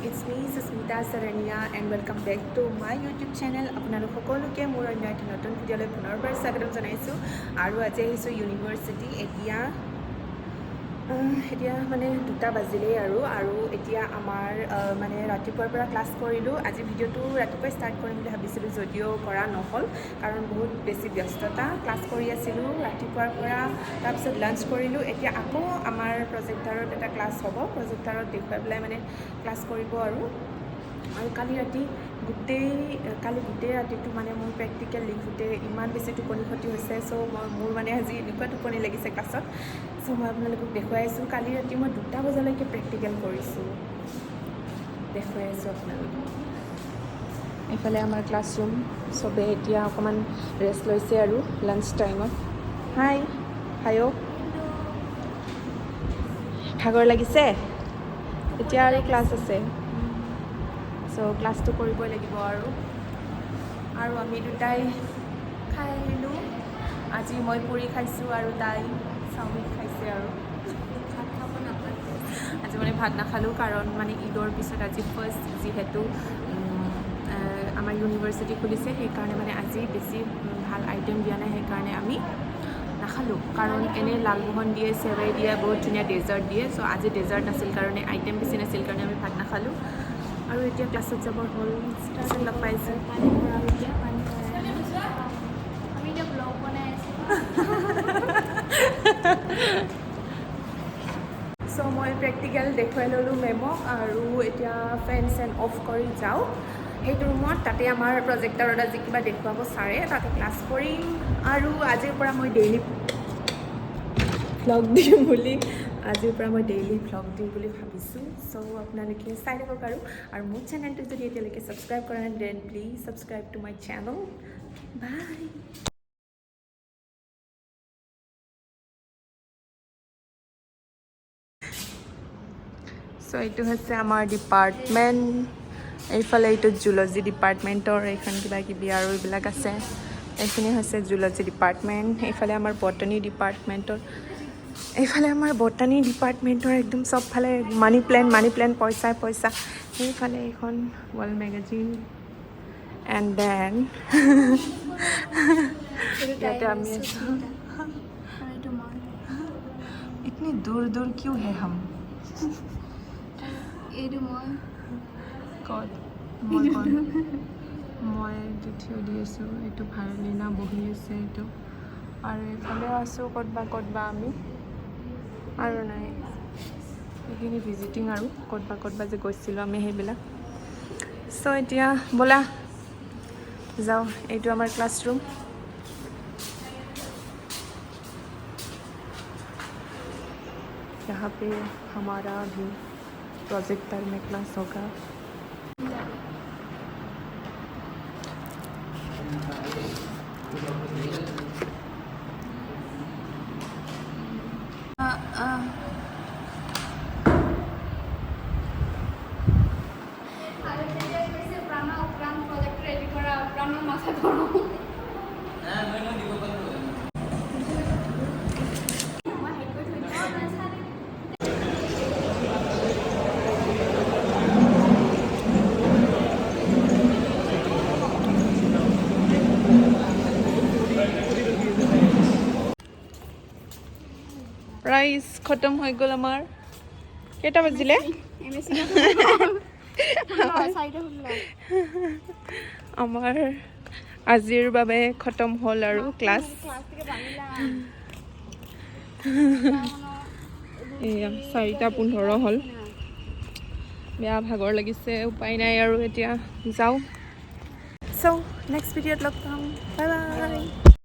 it's me, Susmita Sarania, and welcome back to my YouTube channel. আপোনালোক সকলোকে মোৰ অন্য এটা নতুন ভিডিঅ'লৈ পুনৰবাৰ স্বাগতম জনাইছোঁ আৰু আজি আহিছোঁ ইউনিভাৰ্চিটি। এতিয়া মানে 2টা বাজিলেই আৰু এতিয়া আমাৰ মানে ৰাতিপুৱাৰ পৰা ক্লাছ কৰিলোঁ। আজি ভিডিঅ'টো ৰাতিপুৱাই ষ্টাৰ্ট কৰিম বুলি ভাবিছিলোঁ, যদিও কৰা নহ'ল কাৰণ বহুত বেছি ব্যস্ততা। ক্লাছ কৰি আছিলোঁ ৰাতিপুৱাৰ পৰা, তাৰপিছত লাঞ্চ কৰিলোঁ। এতিয়া আকৌ আমাৰ প্ৰজেক্টাৰত এটা ক্লাছ হ'ব, প্ৰজেক্টাৰত দেখুৱাই পেলাই মানে ক্লাছ কৰিব আৰু কালি গোটেই ৰাতিটো মানে মোৰ প্ৰেক্টিকেল লিখোঁতে ইমান বেছি টোপনি ক্ষতি হৈছে। চ' মোৰ মানে আজি এনেকুৱা টোপনি লাগিছে ক্লাছত। চ' মই আপোনালোকক দেখুৱাই আছোঁ, কালি ৰাতি মই 2টা বজালৈকে প্ৰেক্টিকেল কৰিছোঁ, দেখুৱাই আছোঁ আপোনালোকক। এইফালে আমাৰ ক্লাছৰুম, চবে এতিয়া অকণমান ৰেষ্ট লৈছে আৰু লাঞ্চ টাইমত। হাই ভাগৰ লাগিছে, এতিয়া আৰু ক্লাছ আছে। চ' ক্লাছটো কৰিবই লাগিব আৰু আমি দুটাই খাই আহিলোঁ। আজি মই পুৰি খাইছোঁ আৰু তাই চাওমিন খাইছে আৰু আজি মানে ভাত নাখালোঁ কাৰণ মানে ঈদৰ পিছত আজি ফাৰ্ষ্ট যিহেতু আমাৰ ইউনিভাৰ্চিটি খুলিছে, সেইকাৰণে মানে আজি বেছি ভাল আইটেম দিয়া নাই, সেইকাৰণে আমি নাখালোঁ। কাৰণ এনেই লালমোহন দিয়ে, চেৱাই দিয়ে, বহুত ধুনীয়া ডেজাৰ্ট দিয়ে। চ' আজি ডেজাৰ্ট নাছিল কাৰণে, আইটেম বেছি নাছিল কাৰণে আমি ভাত নাখালোঁ। আৰু এতিয়া ক্লাছত যাবৰ হ'ল, ষ্টাৰ্ট লগ পাইছোঁ। চ' মই প্ৰেক্টিকেল দেখুৱাই ল'লোঁ মেমক আৰু এতিয়া ফেন অফ কৰি যাওঁ সেইটো ৰুমত। তাতে আমাৰ প্ৰজেক্টাৰত আজি কিবা দেখুৱাব ছাৰে, তাতে ক্লাছ কৰিম আৰু আজিৰ পৰা মই ডেইলি ভ্লগ দিম বুলি ভাবিছোঁ। চ' আপোনালোকে চাই থাকক আৰু মোৰ চেনেলটো যদি এতিয়ালৈকে ছাবস্ক্ৰাইব কৰা নাই, then please subscribe to my channel. Bye. So' এইটো হৈছে আমাৰ ডিপাৰ্টমেণ্ট, এইফালে এইটো জুলজি ডিপাৰ্টমেণ্টৰ এইখন কিবা কিবি আৰু এইবিলাক আছে। এইখিনি হৈছে জুলজি ডিপাৰ্টমেণ্ট। এইফালে আমাৰ বটানী ডিপাৰ্টমেণ্টৰ একদম চবফালে মানি প্লেণ্ট, পইচা। সেইফালে এইখন ৱৰ্ল্ড মেগাজিন এণ্ড দেন ইয়াতে আমি আছোঁ। ইতনি দূৰ কিয় হে হাম? মই এইটো থিয় দি আছোঁ, এইটো ভাৰলীনা বহি আছে এইটো, আৰু এইফালে আছোঁ ক'তবা আমি আৰু নাই। এইখিনি ভিজিটিং আৰু ক'তবা যে গৈছিলোঁ আমি সেইবিলাক। চ' এতিয়া ব'লা যাওঁ, এইটো আমাৰ ক্লাছৰুম। यहाँ पे हमारा भी प्रोजेक्टर में क्लास होगा। প্ৰাইজ খতম হৈ গ'ল আমাৰ। কেইটা বাজিলে? আমাৰ আজিৰ বাবে খতম হ'ল আৰু ক্লাছ। এয়া 4:15 হ'ল। বেয়া ভাগৰ লাগিছে, উপায় নাই আৰু এতিয়া যাওঁ। চ' নেক্সট ভিডিঅ'ত লগ পাম, বাই বাই।